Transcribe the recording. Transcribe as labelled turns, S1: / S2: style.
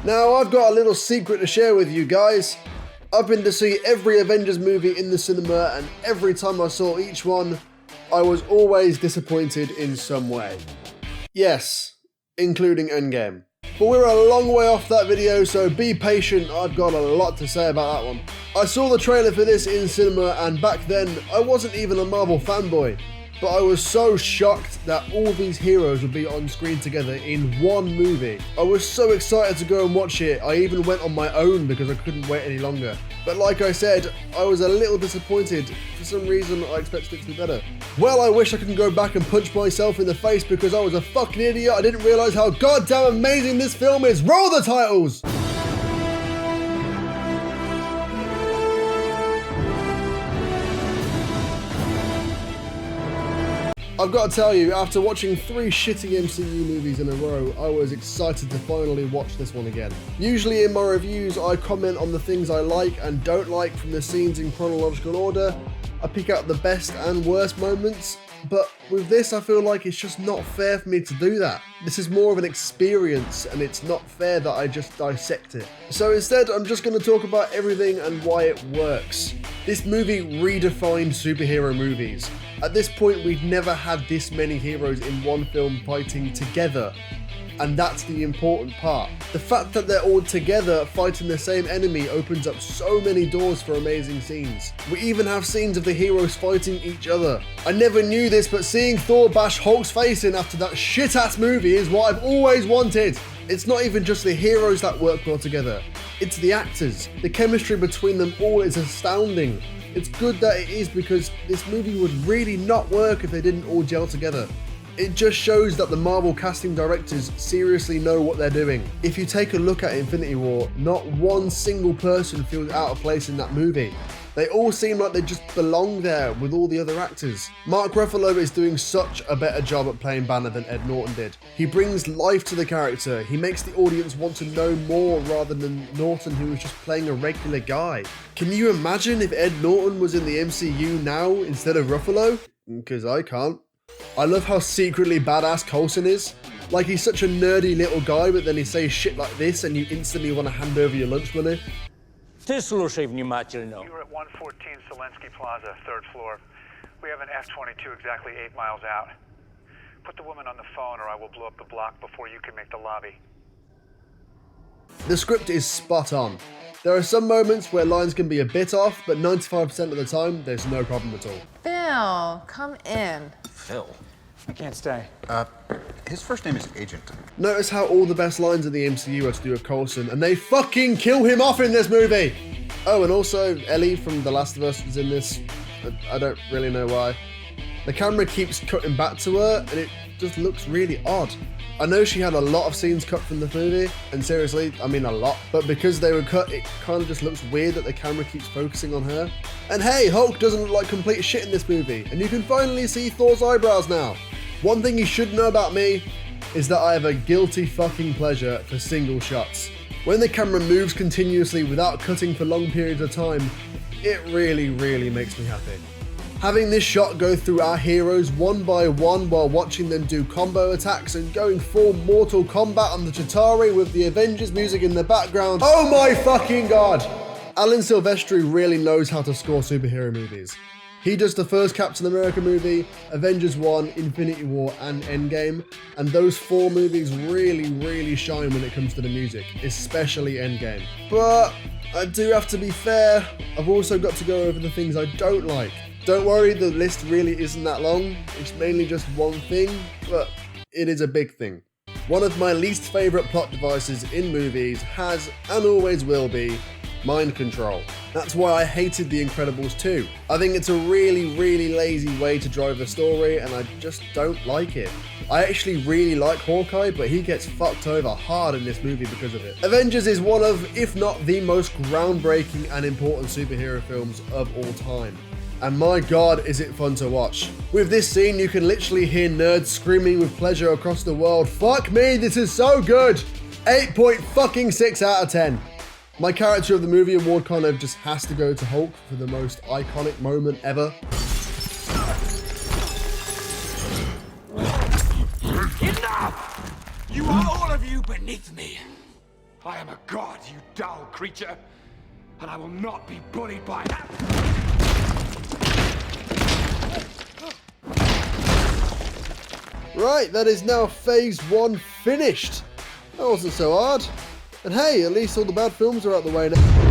S1: Now, I've got a little secret to share with you guys. I've been to see every Avengers movie in the cinema, and every time I saw each one, I was always disappointed in some way. Yes, including Endgame. But we're a long way off that video, so be patient, I've got a lot to say about that one. I saw the trailer for this in cinema, and back then, I wasn't even a Marvel fanboy. But I was so shocked that all these heroes would be on screen together in one movie. I was so excited to go and watch it, I even went on my own because I couldn't wait any longer. But like I said, I was a little disappointed. For some reason, I expected it to be better. Well, I wish I could go back and punch myself in the face because I was a fucking idiot. I didn't realise how goddamn amazing this film is. Roll the titles! I've got to tell you, after watching 3 shitty MCU movies in a row, I was excited to finally watch this one again. Usually in my reviews, I comment on the things I like and don't like from the scenes in chronological order. I pick out the best and worst moments, but with this I feel like it's just not fair for me to do that. This is more of an experience and it's not fair that I just dissect it. So instead, I'm just going to talk about everything and why it works. This movie redefined superhero movies. At this point, we'd never had this many heroes in one film fighting together. And that's the important part. The fact that they're all together fighting the same enemy opens up so many doors for amazing scenes. We even have scenes of the heroes fighting each other. I never knew this, but seeing Thor bash Hulk's face in after that shit-ass movie is what I've always wanted. It's not even just the heroes that work well together. It's the actors. The chemistry between them all is astounding. It's good that it is because this movie would really not work if they didn't all gel together. It just shows that the Marvel casting directors seriously know what they're doing. If you take a look at Infinity War, not one single person feels out of place in that movie. They all seem like they just belong there with all the other actors. Mark Ruffalo is doing such a better job at playing Banner than Ed Norton did. He brings life to the character. He makes the audience want to know more rather than Norton, who was just playing a regular guy. Can you imagine if Ed Norton was in the MCU now instead of Ruffalo? Because I can't. I love how secretly badass Coulson is. Like, he's such a nerdy little guy, but then he says shit like this and you instantly want to hand over your lunch money.
S2: You're at 114
S3: Zelensky Plaza, 3rd floor. We have an F-22 exactly 8 miles out. Put the woman on the phone or I will blow up the block before you can make the lobby.
S1: The script is spot on. There are some moments where lines can be a bit off, but 95% of the time, there's no problem at all.
S4: Phil, come in.
S5: Phil?
S3: I can't stay.
S5: His first name is Agent.
S1: Notice how all the best lines in the MCU are to do with Coulson, and they fucking kill him off in this movie! Oh, and also, Ellie from The Last of Us is in this. I don't really know why. The camera keeps cutting back to her, and it just looks really odd. I know she had a lot of scenes cut from the movie, and seriously, I mean a lot, but because they were cut, it kind of just looks weird that the camera keeps focusing on her. And hey, Hulk doesn't look like complete shit in this movie, and you can finally see Thor's eyebrows now. One thing you should know about me is that I have a guilty fucking pleasure for single shots. When the camera moves continuously without cutting for long periods of time, it really, really makes me happy. Having this shot go through our heroes one by one while watching them do combo attacks and going full Mortal Kombat on the Chitauri with the Avengers music in the background. Oh my fucking god! Alan Silvestri really knows how to score superhero movies. He does the first Captain America movie, Avengers 1, Infinity War, and Endgame, and those 4 movies really, really shine when it comes to the music, especially Endgame. But I do have to be fair, I've also got to go over the things I don't like. Don't worry, the list really isn't that long, it's mainly just one thing, but it is a big thing. One of my least favourite plot devices in movies has, and always will be, mind control. That's why I hated The Incredibles 2. I think it's a really, really lazy way to drive the story, and I just don't like it. I actually really like Hawkeye, but he gets fucked over hard in this movie because of it. Avengers is one of, if not the most groundbreaking and important superhero films of all time. And my god, is it fun to watch. With this scene, you can literally hear nerds screaming with pleasure across the world. Fuck me, this is so good! 8.6 out of 10. My character of the movie award kind of just has to go to Hulk for the most iconic moment ever.
S6: Enough! You are all of you beneath me. I am a god, you dull creature, and I will not be bullied by that.
S1: Right, that is now phase 1 finished. That wasn't so hard. And hey, at least all the bad films are out the way now.